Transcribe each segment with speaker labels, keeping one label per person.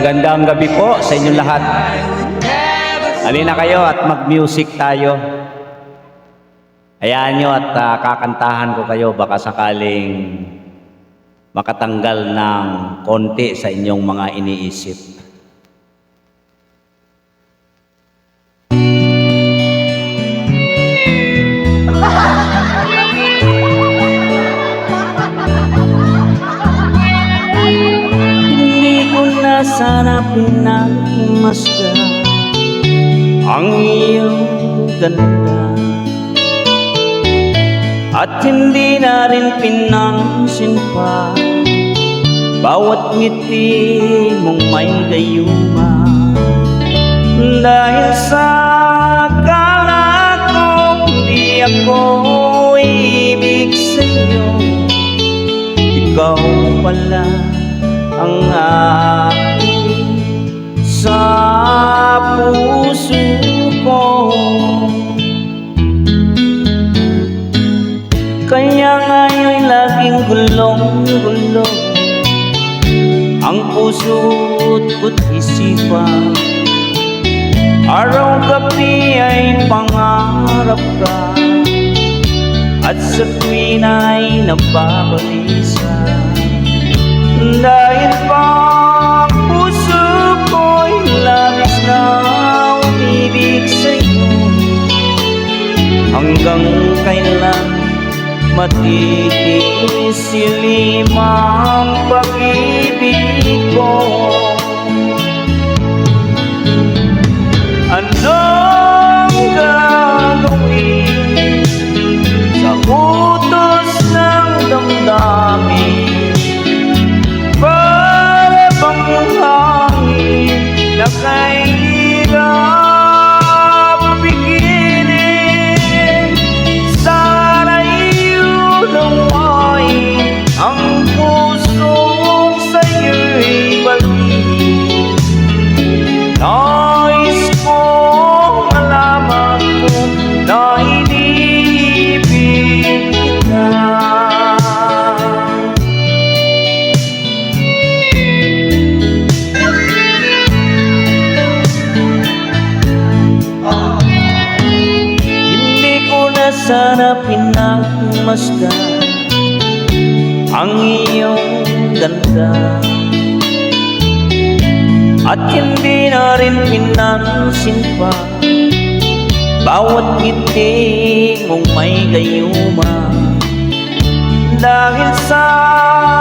Speaker 1: Magandang gabi po sa inyong lahat. Halina kayo at mag-music tayo. Hayaan nyo at kakantahan ko kayo, baka sakaling makatanggal ng konti sa inyong mga iniisip. Hindi ko na sana pinagmasdan ang iyong ganda, at hindi na rin pinansin pa bawat ngiti mong may gayuma. Dahil sa akala ko hindi ako ibig sa'yo, ikaw pala ang aking sa puso ko. Kaya ngayon laging gulong-gulo ang puso't isipan. Araw-gabi ay pangarap ka, at sa tuwin ay nababalisa. Dahil pa puso ko'y labis na umibig sa'yo, hanggang kailan matitisilim ang pag-ibig ko. Anong gagawin sa utos ng damdamin? Para bang hangin na kahirap pigilin? Sana'y unawain ang pusong sa'yo'y balik. Nais kong malaman mo na iniibig kita. Hindi ko na sana pinagmasdan ang iyong ganda, at hindi na rin pinansin pa bawat ngiti mong may gayuma. Dahil sa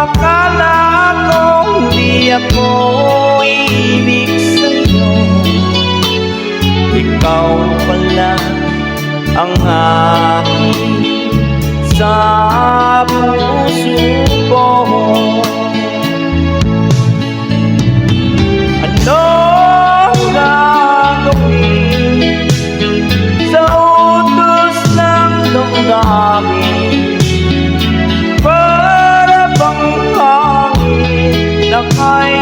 Speaker 1: akala ko hindi ako ibig sa'yo, ikaw pala ang aking sa puso ko. Anong gagawin sa utos ng damdamin? Para bang hangin na kaya